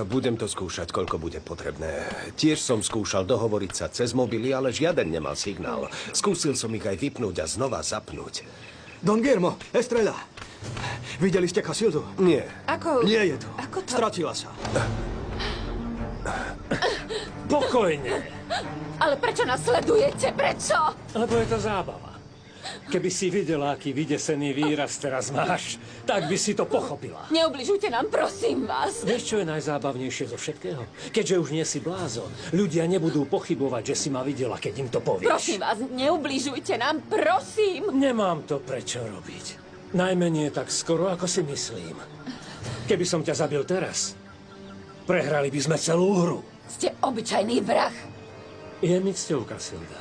Budem to skúšať, koľko bude potrebné. Tiež som skúšal dohovoriť sa cez mobily, ale žiaden nemal signál. Skúsil som ich aj vypnúť a znova zapnúť. Don Guillermo, Estrella. Videli ste Casildu? Nie. Ako... Nie je tu. Ako to... Stratila sa. Pokojne, Ale prečo nás sledujete? Prečo? lebo je to zábava. Keby si videla, aký vydesený výraz teraz máš, tak by si to pochopila. Neubližujte nám, prosím vás. Vieš, čo je najzábavnejšie zo všetkého? Keďže už nie si blázon, ľudia nebudú pochybovať, že si ma videla, keď im to povieš. Prosím vás, neubližujte nám, prosím. Nemám to prečo robiť. Najmenej tak skoro, ako si myslím. Keby som ťa zabil teraz, prehrali by sme celú hru. Ste obyčajný vrah. Je mi cťou, Casilda.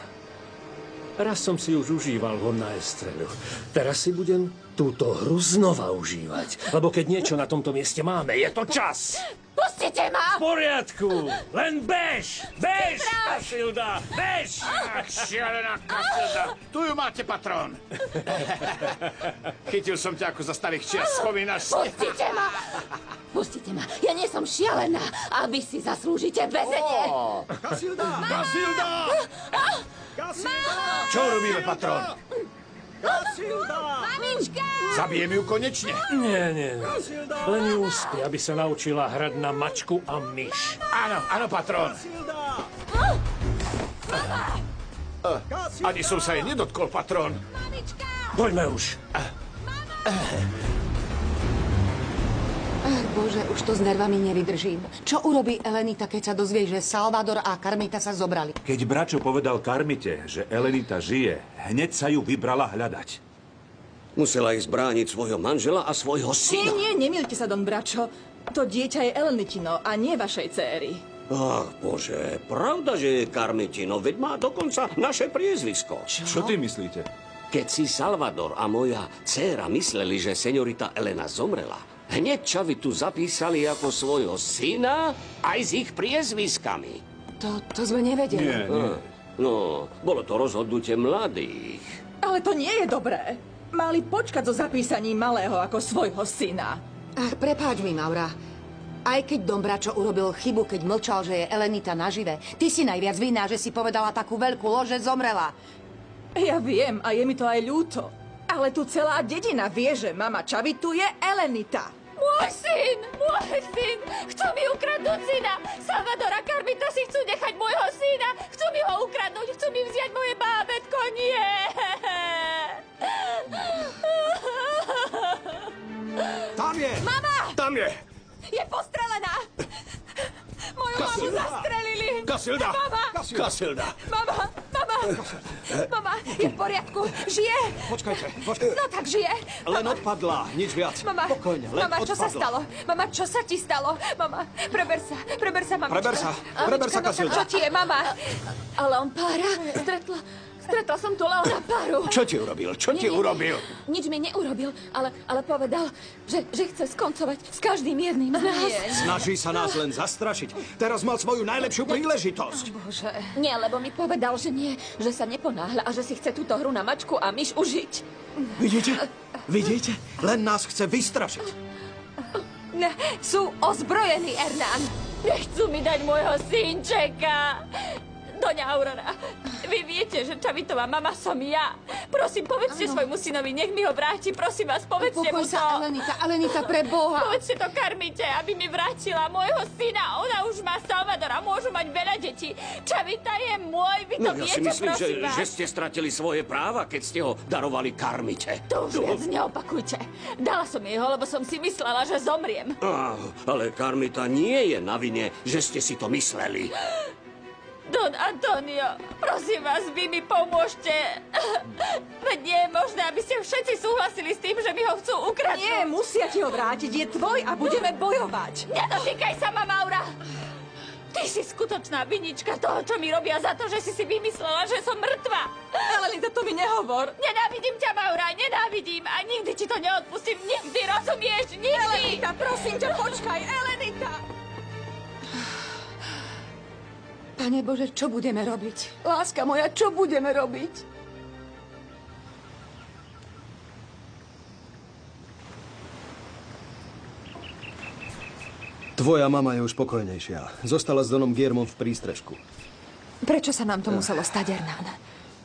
Raz som si už užíval hon na Estrelu. Teraz si budem túto hru znova užívať. Lebo keď niečo na tomto mieste máme, je to čas. Pustite ma! V poriadku, len bež! Bež, Casilda, bež! Šialená Casilda, tu ju máte, patrón. Chytil som ťa ako za starých čias, spomínaš si? Pustite ma! Pustite ma, ja nie som šialená a vy si zaslúžite väzenie. Casilda! Casilda! Čo robíme, patrón? Casilda! Mamička! Zabijem ju konečne. Nie. Len ju uspí, aby sa naučila hrať na mačku a myš. Áno, patrón. Ani som sa jej nedotkol, patrón. Poďme už. Ach, Bože, už to s nervami nevydržím. Čo urobí Elenita, keď sa dozvie, že Salvador a Carmita sa zobrali? Keď Bračo povedal Carmite, že Elenita žije, hneď sa ju vybrala hľadať. Musela ísť brániť svojho manžela a svojho syna. Nie, nemýlte sa, Don Bračo. To dieťa je Elenitino a nie vašej céry. Ach, Bože, pravda, že je Carmitino, veď má dokonca naše priezvisko. Čo ty myslíte? Keď si Salvador a moja dcéra mysleli, že seniorita Elena zomrela, hneď Čavitu zapísali ako svojho syna aj s ich priezviskami. To sme nevedeli. Nie. No, bolo to rozhodnutie mladých. Ale to nie je dobré. Mali počkať so zapísaním malého ako svojho syna. Ach, prepáč mi, Maura. Aj keď Don Bračo urobil chybu, keď mlčal, že je Elenita nažive, ty si najviac vinná, že si povedala takú veľkú lož, že zomrela. Ja viem a je mi to aj ľúto. Ale tu celá dedina vie, že mama Čavitu je Elenita. Môj syn! Chcú mi ukradnúť syna! Salvador a Carmita si chcú nechať môjho syna! Chcú mi ho ukradnúť! Chcú mi vziať moje bábätko! Nie! Tam je! Mama! Tam je! Je postrelená! Moju mamu zastrelili! Casilda! Mama! Casilda! Mama, je v poriadku! Žije! Počkajte. No tak žije! Len odpadla, nič viac. Mama, Pokojne, len mama, čo sa odpadla. stalo? Mama, čo sa ti stalo? Mama, preber sa, mamička. Preber sa, Casilda. Čo ti je, mama? Ale on pára. Stretla som tu Leona Páru. Čo ti urobil? Nič mi neurobil, ale povedal, že chce skoncovať s každým jedným z nás. Snaží sa nás len zastrašiť. Teraz mal svoju najlepšiu príležitosť. Bože. Nie, lebo mi povedal, že nie, že sa neponáhľa a že si chce túto hru na mačku a myš užiť. Vidíte? Len nás chce vystrašiť. Sú ozbrojení, Hernán. Nechcú mi dať môjho synčeka. Doňa Aurora, vy viete, že Čavitová mama som ja. Prosím, povedzte svojmu synovi, nech mi ho vráti. Prosím vás, povedzte mu Pokoj to. sa, Elenita, pre Boha. Povedzte to Carmite, aby mi vrátila môjho syna. Ona už má Salvadora, môžu mať veľa detí. Čavita je môj, vy to No ja viete, si myslím, prosím vás. že ste stratili svoje práva, keď ste ho darovali Carmite. To už viac neopakujte. Dala som jej ho, lebo som si myslela, že zomriem. Ale Carmita nie je na vine, že ste si to mysleli. Don Antonio, prosím vás, vy mi pomôžte. Veď nie je možné, aby ste všetci súhlasili s tým, že mi ho chcú ukradnúť. Nie, musia ti ho vrátiť. Je tvoj a budeme bojovať. Nedotýkaj sa ma, Maura. Ty si skutočná vinička toho, čo mi robia za to, že si vymyslela, že som mŕtva. Elenita, to mi nehovor. Nenávidím ťa, Maura, nenávidím. A nikdy ti to neodpustím. Nikdy, rozumieš? Nikdy. Elenita, prosím ťa, počkaj. Elenita. Pane Bože, čo budeme robiť? Láska moja, čo budeme robiť? To Tvoja mama je už pokojnejšia. Zostala s Donom Guillermom v prístrežku. Prečo sa nám to muselo stať, Hernán?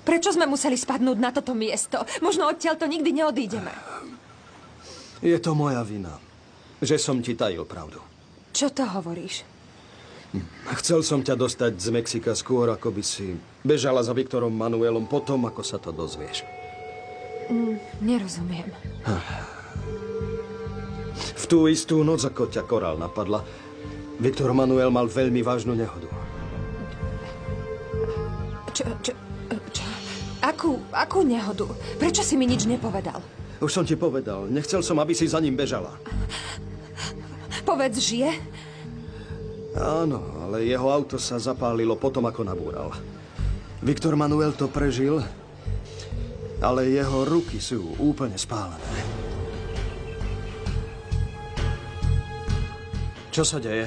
Prečo sme museli spadnúť na toto miesto? Možno odtiaľ to nikdy neodídeme. Je to moja vina, že som ti tajil pravdu. Čo to hovoríš? Chcel som ťa dostať z Mexika skôr, ako by si bežala za Viktorom Manuelom potom, ako sa to dozvieš. Nerozumiem. V tú istú noc, ako ťa korál napadla, Viktor Manuel mal veľmi vážnu nehodu. Akú nehodu? Prečo si mi nič nepovedal? Už som ti povedal, nechcel som, aby si za ním bežala. Povedz, žije? Áno, ale jeho auto sa zapálilo potom, ako nabúral. Viktor Manuel to prežil, ale jeho ruky sú úplne spálené. Čo sa deje?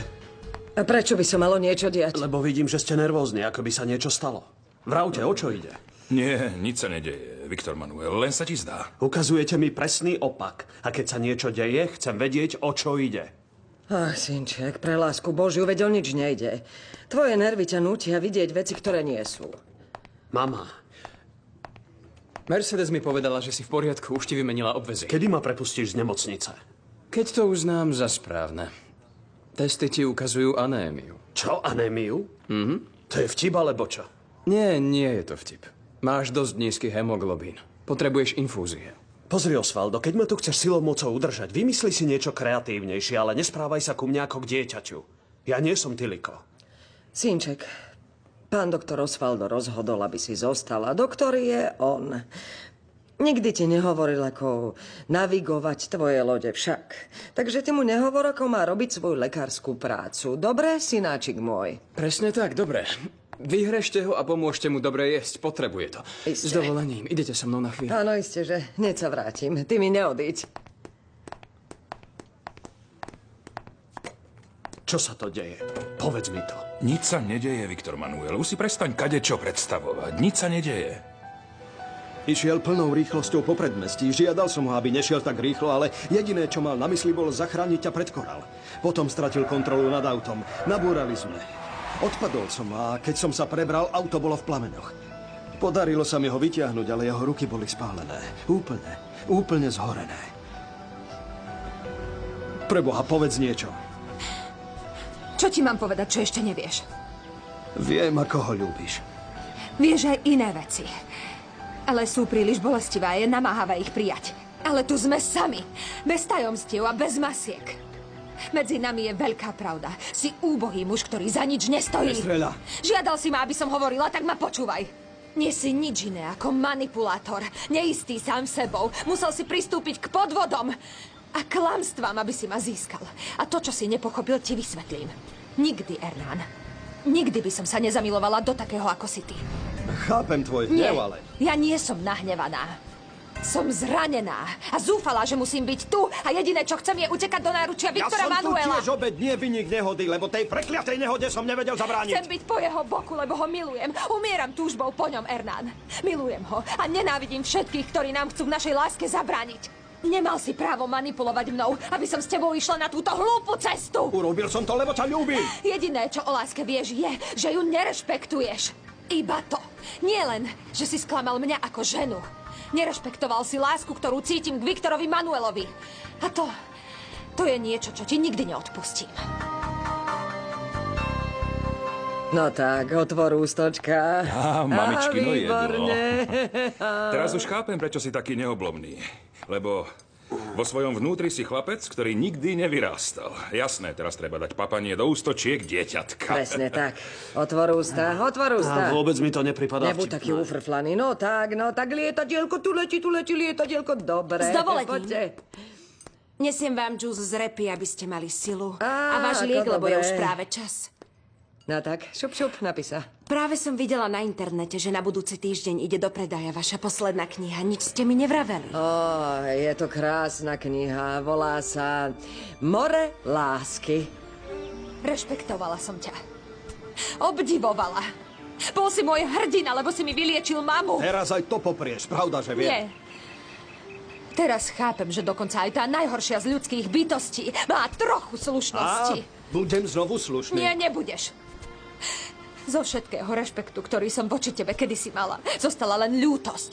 A prečo by sa malo niečo diať? Lebo vidím, že ste nervózni, ako by sa niečo stalo. Vravte, o čo ide? Nie, nič sa nedeje, Viktor Manuel, len sa ti zdá. Ukazujete mi presný opak. A keď sa niečo deje, chcem vedieť, o čo ide. Ach, synček, pre lásku Božiu, veď o nič nejde. Tvoje nervy ťa nútia vidieť veci, ktoré nie sú. Mama. Mercedes mi povedala, že si v poriadku, už ti vymenila obvezy. Kedy ma prepustíš z nemocnice? Keď to uznám za správne. Testy ti ukazujú anémiu. Čo, anémiu? To je vtip, alebo čo? Nie, nie je to vtip. Máš dosť nízky hemoglobín. Potrebuješ infúzie. Pozri, Osvaldo, keď ma tu chceš silou mocou udržať, vymysli si niečo kreatívnejšie, ale nesprávaj sa ku mne ako k dieťaťu. Ja nie som Tyliko. Synček, pán doktor Osvaldo rozhodol, aby si zostal a doktor je on. Nikdy ti nehovoril, ako navigovať tvoje lode však. Takže ty mu nehovor, ako má robiť svoju lekárskú prácu. Dobre, synáčik môj? Presne tak, dobre. Vyhrešte ho a pomôžte mu dobre jesť. Potrebuje to. Isté. S dovolením. Idete so mnou na chvíľu. Áno, isté, že hneď sa vrátim. Ty mi neodíď. Čo sa to deje? Povedz mi to. Nič sa nedeje, Viktor Manuel. Už si prestaň kadečo predstavovať. Nič sa nedeje. Išiel plnou rýchlosťou po predmestí. Žiadal som ho, aby nešiel tak rýchlo, ale jediné, čo mal na mysli, bolo zachrániť ťa pred korál. Potom stratil kontrolu nad autom. Nabúrali sme. Odpadol som a keď som sa prebral, auto bolo v plameňoch. Podarilo sa mi ho vytiahnuť, ale jeho ruky boli spálené. Úplne zhorené. Preboha, povedz niečo. Čo ti mám povedať, čo ešte nevieš? Viem, ako ho ľúbiš. Vieš aj iné veci. Ale sú príliš bolestivé a je namáhavé ich prijať. Ale tu sme sami. Bez tajomstiev a bez masiek. Medzi nami je veľká pravda. Si úbohý muž, ktorý za nič nestojí. Nestrieľa. Žiadal si ma, aby som hovorila, tak ma počúvaj. Nie si nič iné ako manipulátor. Neistý sám sebou. Musel si pristúpiť k podvodom a klamstvám, aby si ma získal. A to, čo si nepochopil, ti vysvetlím. Nikdy, Hernán. Nikdy by som sa nezamilovala do takého, ako si ty. Chápem tvoj Nie, hnev, ale... ja nie som nahnevaná. Som zranená a zúfala, že musím byť tu a jediné, čo chcem, je utekať do náručia Viktora Manuela. Ja som tu tiež obeť, nie vinník nehody, lebo tej prekliatej nehode som nevedel zabrániť. Chcem byť po jeho boku, lebo ho milujem. Umieram túžbou po ňom, Hernán. Milujem ho a nenávidím všetkých, ktorí nám chcú v našej láske zabrániť. Nemal si právo manipulovať mnou, aby som s tebou išla na túto hlúpu cestu. Urobil som to, lebo ťa ľúbim. Jediné, čo o láske vieš, je, že ju nerešpektuješ. Iba to. Nie len, že si sklamal mňa ako ženu. Nerešpektoval si lásku, ktorú cítim k Viktorovi Manuelovi. A to je niečo, čo ti nikdy neodpustím. No tak, otvor ústočka. Mamičky, no výborne. Teraz už chápem, prečo si taký neoblomný. Lebo vo svojom vnútri si chlapec, ktorý nikdy nevyrástal. Jasné, teraz treba dať papanie do ústočiek dieťatka. Presne tak. Otvor ústa, otvor ústa. A vôbec mi to nepripadá Nebuď taký ufrflaný. No tak, lietadielko, tu letí lietadielko. Dobre. S dovolením. Poďte. Nesiem vám džús z repy, aby ste mali silu. Á, A váš liek, ako lebo je dobré. už práve čas. No tak, šup, napísa. Práve som videla na internete, že na budúci týždeň ide do predaja vaša posledná kniha. Nič ste mi nevraveli. Je to krásna kniha. Volá sa More lásky. Rešpektovala som ťa. Obdivovala. Bol si môj hrdina, lebo si mi vyliečil mamu. Teraz aj to poprieš, pravda, že viem? Nie. Teraz chápem, že dokonca aj tá najhoršia z ľudských bytostí má trochu slušnosti. Budem znovu slušný. Nie, nebudeš. Zo všetkého rešpektu, ktorý som voči tebe kedysi mala, zostala len ľútosť.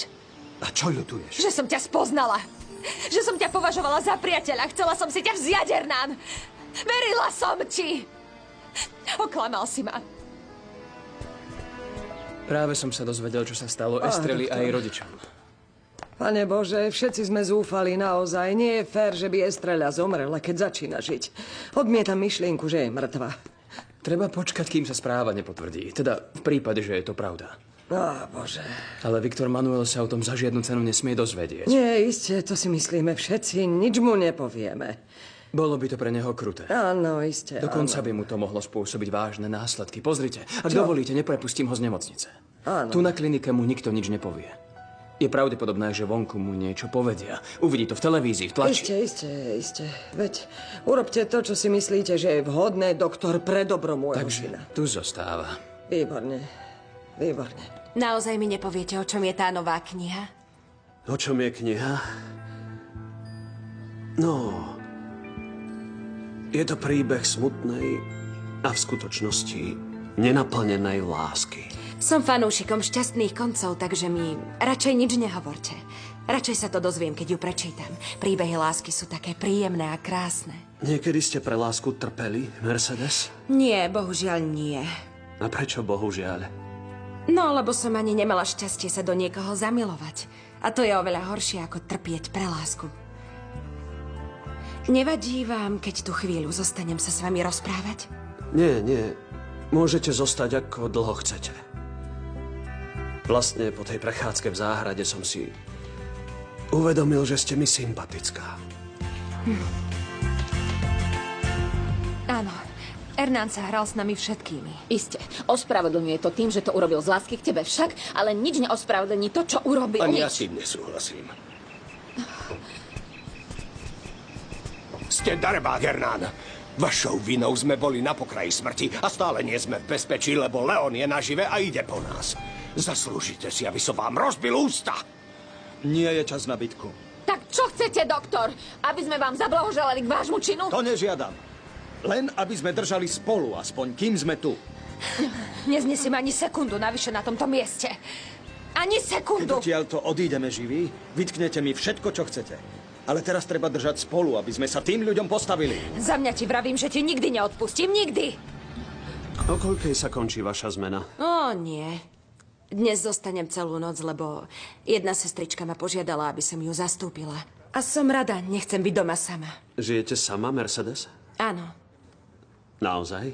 A čo ľutuješ? Že som ťa spoznala. Že som ťa považovala za priateľa. Chcela som si ťa vziať, Hernán. Verila som ti. Oklamal si ma. Práve som sa dozvedel, čo sa stalo Estreli a jej rodičom. Pane Bože, všetci sme zúfali naozaj. Nie je fér, že by Estrela zomrela, keď začína žiť. Odmietam myšlienku, že je mŕtva. Treba počkať, kým sa správa nepotvrdí. Teda v prípade, že je to pravda. Bože. Ale Viktor Manuel sa o tom za žiadnu cenu nesmie dozvedieť. Nie, iste, to si myslíme všetci. Nič mu nepovieme. Bolo by to pre neho kruté. Áno, iste. Dokonca by mu to mohlo spôsobiť vážne následky. Pozrite, ak dovolíte, neprepustím ho z nemocnice. Áno. Tu na klinike mu nikto nič nepovie. Je pravdepodobné, že vonku mu niečo povedia. Uvidí to v televízii, v tlači. Iste. Veď urobte to, čo si myslíte, že je vhodné, doktor, pre dobro môjho syna. Tu zostáva. Výborne. Naozaj mi nepoviete, o čom je tá nová kniha? O čom je kniha? No, je to príbeh smutnej a v skutočnosti nenaplnenej lásky. Som fanúšikom šťastných koncov, takže mi radšej nič nehovorte. Radšej sa to dozviem, keď ju prečítam. Príbehy lásky sú také príjemné a krásne. Niekedy ste pre lásku trpeli, Mercedes? Nie, bohužiaľ nie. A prečo bohužiaľ? No, lebo som ani nemala šťastie sa do niekoho zamilovať. A to je oveľa horšie, ako trpieť pre lásku. Nevadí vám, keď tu chvíľu zostanem sa s vami rozprávať? Nie. Môžete zostať, ako dlho chcete. Vlastne po tej prechádzke v záhrade som si uvedomil, že ste mi sympatická. Áno, Hernán sa hral s nami všetkými. Iste, ospravedlňuje to tým, že to urobil z lásky k tebe však, ale nič neospravedlní to, čo urobil. Ani ja s tým nesúhlasím. Ste darebák, Hernán. Vašou vinou sme boli na pokraji smrti a stále nie sme v bezpečí, lebo Leon je nažive a ide po nás. Zaslúžite si, aby som vám rozbil ústa. Nie je čas na bitku. Tak čo chcete, doktor? Aby sme vám zablahoželali k vášmu činu? To nežiadam. Len aby sme držali spolu, aspoň kým sme tu. Neznesiem ani sekundu navyše na tomto mieste. Ani Keď sekundu. odtiaľto odídeme živí, vytknete mi všetko, čo chcete. Ale teraz treba držať spolu, aby sme sa tým ľuďom postavili. Za mňa ti vravím, že ti nikdy neodpustím. Nikdy. O koľkej sa končí vaša zmena? Ó, nie. Dnes zostanem celú noc, lebo jedna sestrička ma požiadala, aby som ju zastúpila. A som rada, nechcem byť doma sama. Žijete sama, Mercedes? Áno. Naozaj?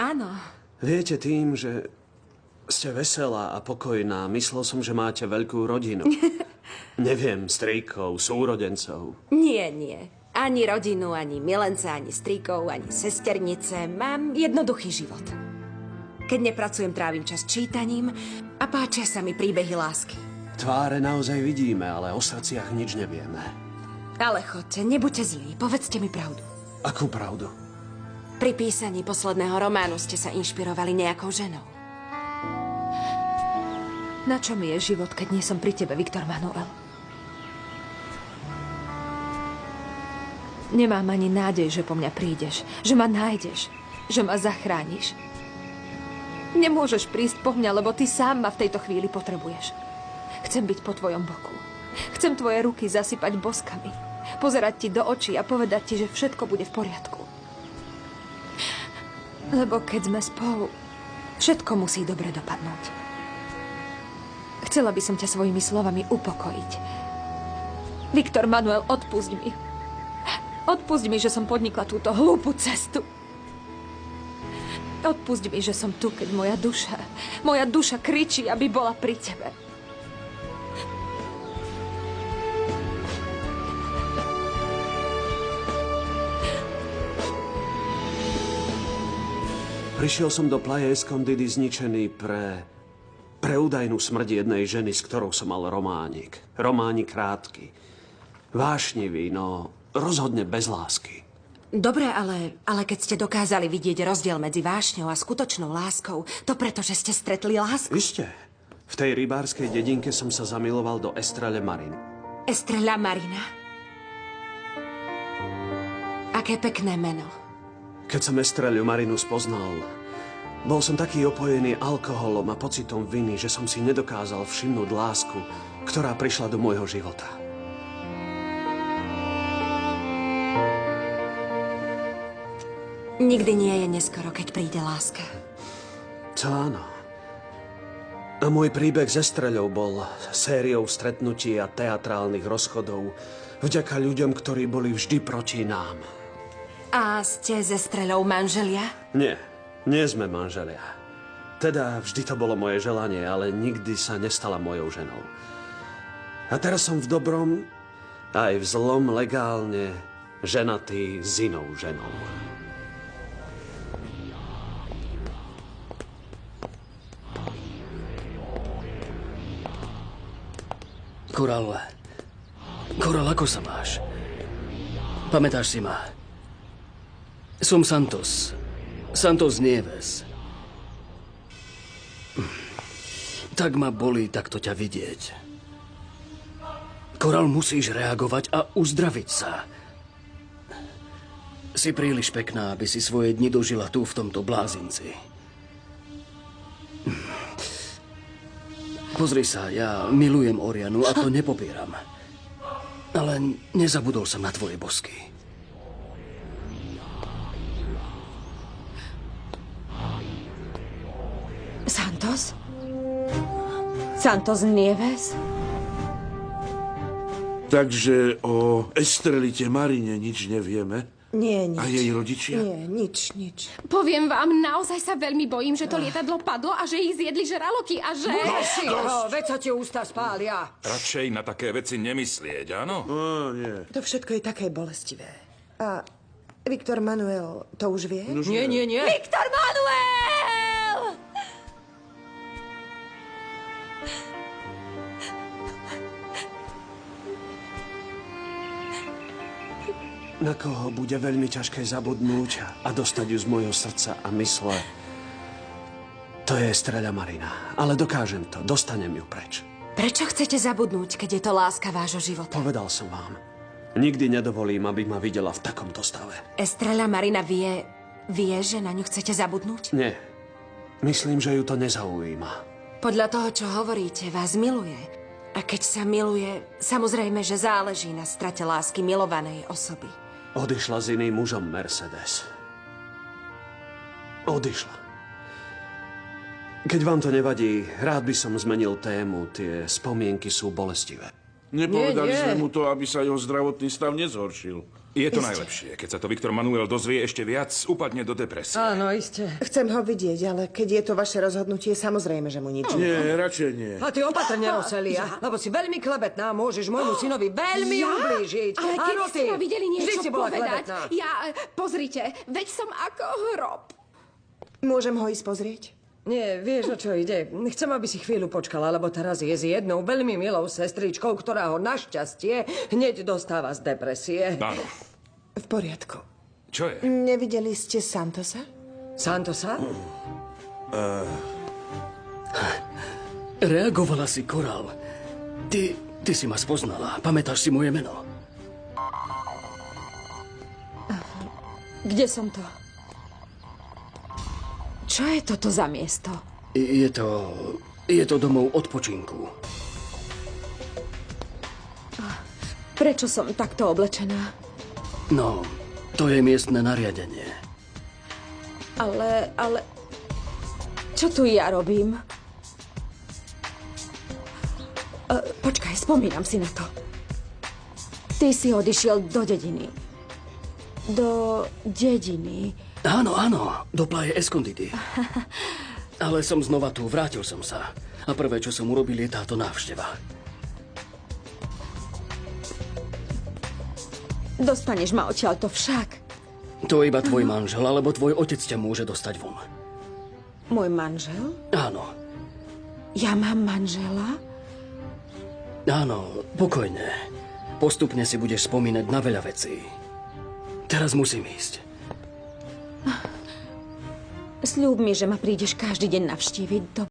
Áno. Viete, tým, že ste veselá a pokojná, myslel som, že máte veľkú rodinu. Neviem, strýkov, súrodencov. Nie. Ani rodinu, ani milenca, ani strýkov, ani sesternice. Mám jednoduchý život. Keď nepracujem, trávim čas čítaním a páčia sa mi príbehy lásky. Tváre naozaj vidíme, ale o srdciach nič nevieme. Ale chodte, nebuďte zlí, povedzte mi pravdu. Akú pravdu? Pri písaní posledného románu ste sa inšpirovali nejakou ženou. Na čo mi je život, keď nie som pri tebe, Viktor Manuel? Nemám ani nádej, že po mňa prídeš, že ma nájdeš, že ma zachrániš. Nemôžeš prísť po mňa, lebo ty sám ma v tejto chvíli potrebuješ. Chcem byť po tvojom boku. Chcem tvoje ruky zasypať boskami, pozerať ti do očí a povedať ti, že všetko bude v poriadku. Lebo keď sme spolu, všetko musí dobre dopadnúť. Chcela by som ťa svojimi slovami upokojiť. Viktor Manuel, odpusť mi. Odpusť mi, že som podnikla túto hlúpu cestu. Odpusť mi, že som tu, keď moja duša kričí, aby bola pri tebe. Prišiel som do Playa Escondidy zničený pre údajnú smrť jednej ženy, s ktorou som mal románik. Románik krátky, vášnivý, no rozhodne bez lásky. Dobre, ale keď ste dokázali vidieť rozdiel medzi vášňou a skutočnou láskou, to preto, že ste stretli lásku? Isté. V tej rybárskej dedinke som sa zamiloval do Estrele Marin. Estrela Marina. Aké pekné meno. Keď som Estreliu Marinu spoznal, bol som taký opojený alkoholom a pocitom viny, že som si nedokázal všimnúť lásku, ktorá prišla do môjho života. Nikdy nie je neskoro, keď príde láska. To áno. A môj príbeh s Estreľou bol sériou stretnutí a teatrálnych rozchodov vďaka ľuďom, ktorí boli vždy proti nám. A ste s Estrelou manželia? Nie, nie sme manželia. Teda vždy to bolo moje želanie, ale nikdy sa nestala mojou ženou. A teraz som v dobrom, aj v zlom legálne ženatý s inou ženou. Koral, ako sa máš? Pamätáš si ma? Som Santos. Santos Nieves. Tak ma bolí takto ťa vidieť. Koral, musíš reagovať a uzdraviť sa. Si príliš pekná, aby si svoje dni dožila tu v tomto blázinci. Pozri sa, ja milujem Orianu a to nepopieram. Ale nezabudol som na tvoje bosky. Santos? Santos Nieves? Takže o Estrelite Marine nič nevieme? Nie, nič. A jej rodičia? Nie, nič. Poviem vám, naozaj sa veľmi bojím, že to lietadlo padlo a že ich zjedli žraloky a že... Veď sa ti ústa spália. Radšej na také veci nemyslieť, áno? Nie. To všetko je také bolestivé. A Viktor Manuel to už vie? Nie. Viktor Manuel! Na koho bude veľmi ťažké zabudnúť a dostať ju z môjho srdca a mysle. To je Estrela Marina. Ale dokážem to. Dostanem ju preč. Prečo chcete zabudnúť, keď je to láska vášho života? Povedal som vám. Nikdy nedovolím, aby ma videla v takomto stave. Estrela Marina vie, že na ňu chcete zabudnúť? Nie. Myslím, že ju to nezaujíma. Podľa toho, čo hovoríte, vás miluje. A keď sa miluje, samozrejme, že záleží na strate lásky milovanej osoby. Odišla s iným mužom, Mercedes. Odišla. Keď vám to nevadí, rád by som zmenil tému. Tie spomienky sú bolestivé. Nepovedali sme mu to, aby sa jeho zdravotný stav nezhoršil. Je to najlepšie. Keď sa to Viktor Manuel dozvie ešte viac, upadne do depresie. Áno, iste. Chcem ho vidieť, ale keď je to vaše rozhodnutie, samozrejme, že mu nič Nie, radšej nie. A ty opatrne, Roselia, lebo si veľmi klebetná, môžeš môjmu synovi veľmi ublížiť. Ale kedy ste ma videli niečo si bola povedať? klebetná. Pozrite, veď som ako hrob. Môžem ho ísť pozrieť? Nie, vieš, o čo ide. Chcem, aby si chvíľu počkala, lebo teraz je s jednou veľmi milou sestričkou, ktorá ho našťastie hneď dostáva z depresie. Áno. V poriadku. Čo je? Nevideli ste Santosa? Santosa? Reagovala si, Koral. Ty si ma spoznala. Pamätáš si moje meno? Kde som to? Čo je toto za miesto? Je to domov odpočinku. Prečo som takto oblečená? No, to je miestne nariadenie. Ale... Čo tu ja robím? Počkaj, spomínam si na to. Ty si odišiel do dediny. Do dediny. Áno, do Playa Escondida. Ale som znova tu, vrátil som sa. A prvé, čo som urobil, je táto návšteva. Dostaneš ma odtiaľto však. To iba tvoj manžel, alebo tvoj otec ťa môže dostať von. Môj manžel? Áno. Ja mám manžela? Áno, pokojne. Postupne si budeš spomínať na veľa vecí. Teraz musím ísť. Sľub mi, že ma prídeš každý deň navštíviť.